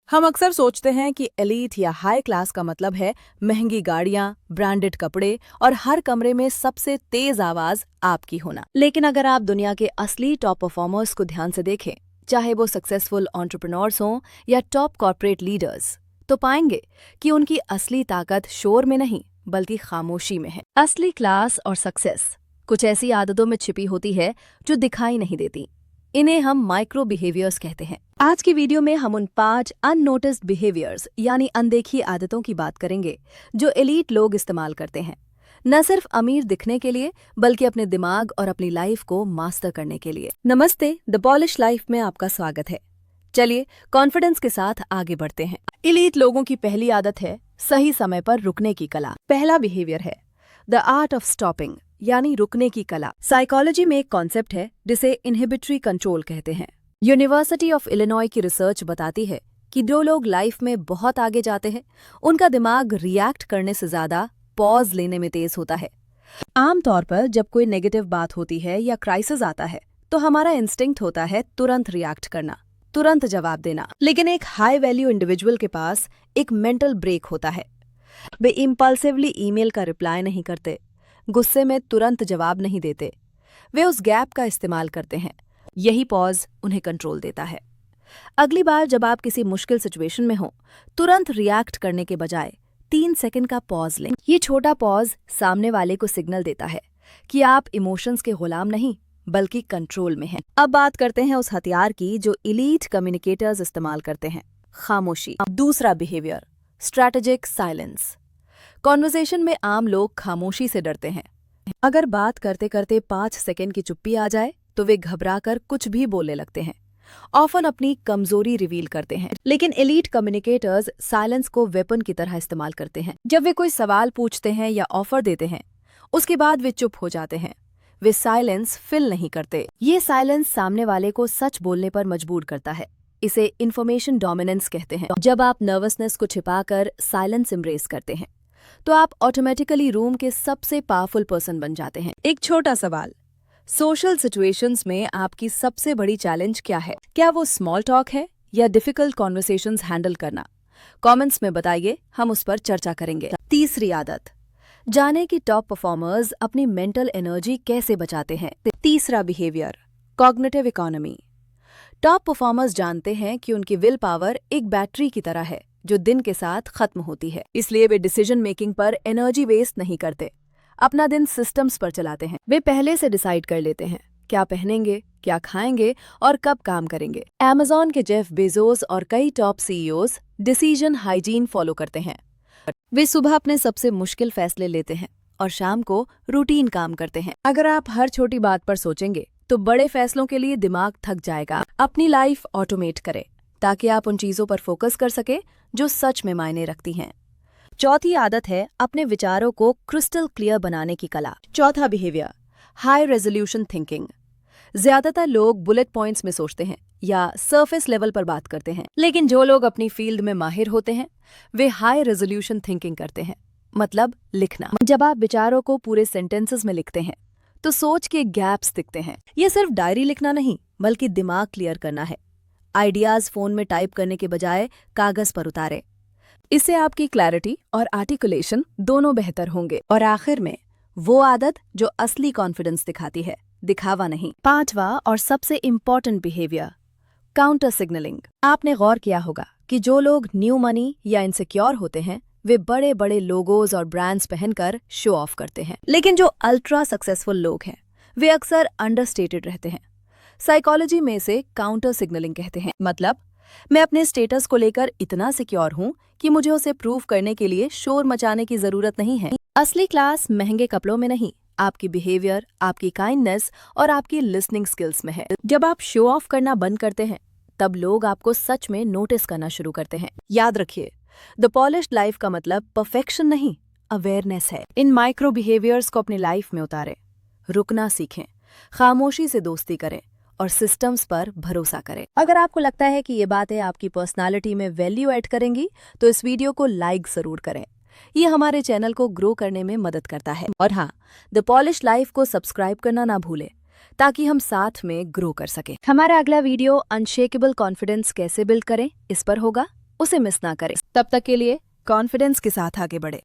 हम अक्सर सोचते हैं कि एलीट या हाई क्लास का मतलब है महंगी गाड़ियां, ब्रांडेड कपड़े और हर कमरे में सबसे तेज आवाज आपकी होना। लेकिन अगर आप दुनिया के असली टॉप परफॉर्मर्स को ध्यान से देखें, चाहे वो सक्सेसफुल एंटरप्रेन्योर्स हों या टॉप कॉर्पोरेट लीडर्स, तो पाएंगे कि उनकी असली ताकत शोर में नहीं बल्कि खामोशी में है। असली क्लास और सक्सेस कुछ ऐसी आदतों में छिपी होती है जो दिखाई नहीं देती। इन्हें हम माइक्रो बिहेवियर्स कहते हैं। आज की वीडियो में हम उन 5 अननोटिस्ड बिहेवियर्स यानी अनदेखी आदतों की बात करेंगे जो एलीट लोग इस्तेमाल करते हैं, न सिर्फ अमीर दिखने के लिए बल्कि अपने दिमाग और अपनी लाइफ को मास्टर करने के लिए। नमस्ते, द पॉलिश लाइफ में आपका स्वागत है। चलिए कॉन्फिडेंस के साथ आगे बढ़ते हैं। एलीट लोगों की पहली आदत है सही समय पर रुकने की कला। पहला बिहेवियर है द आर्ट ऑफ स्टॉपिंग यानी रुकने की कला। साइकोलॉजी में एक कॉन्सेप्ट है जिसे इनहिबिटरी कंट्रोल कहते हैं। यूनिवर्सिटी ऑफ इलिनॉय की रिसर्च बताती है कि जो लोग लाइफ में बहुत आगे जाते हैं उनका दिमाग रिएक्ट करने से ज्यादा पॉज लेने में तेज होता है। आमतौर पर जब कोई नेगेटिव बात होती है या क्राइसिस आता है तो हमारा इंस्टिंक्ट होता है तुरंत रिएक्ट करना, तुरंत जवाब देना। लेकिन एक हाई वैल्यू इंडिविजुअल के पास एक मेंटल ब्रेक होता है। वे इम्पल्सिवली ईमेल का रिप्लाई नहीं करते, गुस्से में तुरंत जवाब नहीं देते। वे उस गैप का इस्तेमाल करते हैं। यही पॉज उन्हें कंट्रोल देता है। अगली बार जब आप किसी मुश्किल सिचुएशन में हो, तुरंत रिएक्ट करने के बजाय 3 सेकंड का पॉज लें। ये छोटा पॉज सामने वाले को सिग्नल देता है कि आप इमोशंस के गुलाम नहीं बल्कि कंट्रोल में हैं। अब बात करते हैं उस हथियार की जो एलीट कम्युनिकेटर्स इस्तेमाल करते हैं, खामोशी। दूसरा बिहेवियर स्ट्रैटेजिक साइलेंस। कॉन्वर्सेशन में आम लोग खामोशी से डरते हैं। अगर बात करते करते 5 सेकंड की चुप्पी आ जाए तो वे घबराकर कुछ भी बोलने लगते हैं, ऑफन अपनी कमजोरी रिवील करते हैं। लेकिन एलीट कम्युनिकेटर्स साइलेंस को वेपन की तरह इस्तेमाल करते हैं। जब वे कोई सवाल पूछते हैं या ऑफर देते हैं, उसके बाद वे चुप हो जाते हैं। वे साइलेंस फिल नहीं करते। ये साइलेंस सामने वाले को सच बोलने पर मजबूर करता है। इसे इन्फॉर्मेशन डोमिनेंस कहते हैं। जब आप नर्वसनेस को छिपाकर साइलेंस एम्ब्रेस करते हैं तो आप ऑटोमेटिकली रूम के सबसे पावरफुल पर्सन बन जाते हैं। एक छोटा सवाल, सोशल सिचुएशंस में आपकी सबसे बड़ी चैलेंज क्या है? क्या वो स्मॉल टॉक है या डिफिकल्ट कॉन्वर्सेशंस हैंडल करना? कमेंट्स में बताइए, हम उस पर चर्चा करेंगे। तीसरी आदत, जाने कि टॉप परफॉर्मर्स अपनी मेंटल एनर्जी कैसे बचाते हैं। तीसरा behaviour cognitive economy. Top performers जानते हैं कि उनकी विल पावर एक बैटरी की तरह है जो दिन के साथ खत्म होती है। इसलिए वे डिसीजन मेकिंग पर एनर्जी वेस्ट नहीं करते, अपना दिन सिस्टम्स पर चलाते हैं। वे पहले से डिसाइड कर लेते हैं क्या पहनेंगे, क्या खाएंगे और कब काम करेंगे। Amazon के जेफ बेजोस और कई top CEOs decision hygiene follow करते हैं। वे सुबह अपने सबसे मुश्किल फैसले लेते हैं और शाम को रूटीन काम करते हैं। अगर आप हर छोटी बात पर सोचेंगे तो बड़े फैसलों के लिए दिमाग थक जाएगा। अपनी लाइफ ऑटोमेट करें ताकि आप उन चीजों पर फोकस कर सके जो सच में मायने रखती हैं। चौथी आदत है अपने विचारों को क्रिस्टल क्लियर बनाने की कला। चौथा बिहेवियर हाई रेजोल्यूशन थिंकिंग। ज्यादातर लोग बुलेट पॉइंट्स में सोचते हैं या सरफेस लेवल पर बात करते हैं, लेकिन जो लोग अपनी फील्ड में माहिर होते हैं वे हाई रेजोल्यूशन थिंकिंग करते हैं, मतलब लिखना। जब आप विचारों को पूरे सेंटेंसेस में लिखते हैं तो सोच के गैप्स दिखते हैं। ये सिर्फ डायरी लिखना नहीं बल्कि दिमाग क्लियर करना है। आइडियाज फोन में टाइप करने के बजाय कागज पर उतारें। इससे आपकी क्लैरिटी और आर्टिकुलेशन दोनों बेहतर होंगे। और आखिर में वो आदत जो असली कॉन्फिडेंस दिखाती है, दिखावा नहीं। पांचवा और सबसे इम्पोर्टेंट बिहेवियर काउंटर सिग्नलिंग। आपने गौर किया होगा कि जो लोग न्यू मनी या इनसिक्योर होते हैं वे बड़े बड़े लोगोज और ब्रांड्स पहनकर शो ऑफ करते हैं, लेकिन जो अल्ट्रा सक्सेसफुल लोग हैं वे अक्सर अंडरस्टेटेड रहते हैं। साइकोलॉजी में इसे काउंटर सिग्नलिंग कहते हैं। मतलब मैं अपने स्टेटस को लेकर इतना सिक्योर हूं कि मुझे उसे प्रूव करने के लिए शोर मचाने की जरूरत नहीं है। असली क्लास महंगे कपड़ों में नहीं, आपकी बिहेवियर, आपकी काइंडनेस और आपकी लिसनिंग स्किल्स में है। जब आप शो ऑफ करना बंद करते हैं तब लोग आपको सच में नोटिस करना शुरू करते हैं। याद रखिए, द पॉलिश्ड लाइफ का मतलब परफेक्शन नहीं, अवेयरनेस है। इन माइक्रो बिहेवियर्स को अपनी लाइफ में उतारें, रुकना सीखें, खामोशी से दोस्ती करें और सिस्टम्स पर भरोसा करें। अगर आपको लगता है कि ये बातें आपकी पर्सनालिटी में वैल्यू ऐड करेंगी तो इस वीडियो को लाइक जरूर करें। ये हमारे चैनल को ग्रो करने में मदद करता है। और हाँ, द पॉलिश लाइफ को सब्सक्राइब करना ना भूलें ताकि हम साथ में ग्रो कर सकें। हमारा अगला वीडियो अनशेकेबल कॉन्फिडेंस कैसे बिल्ड करें इस पर होगा। उसे मिस ना करें। तब तक के लिए कॉन्फिडेंस के साथ आगे बढ़े।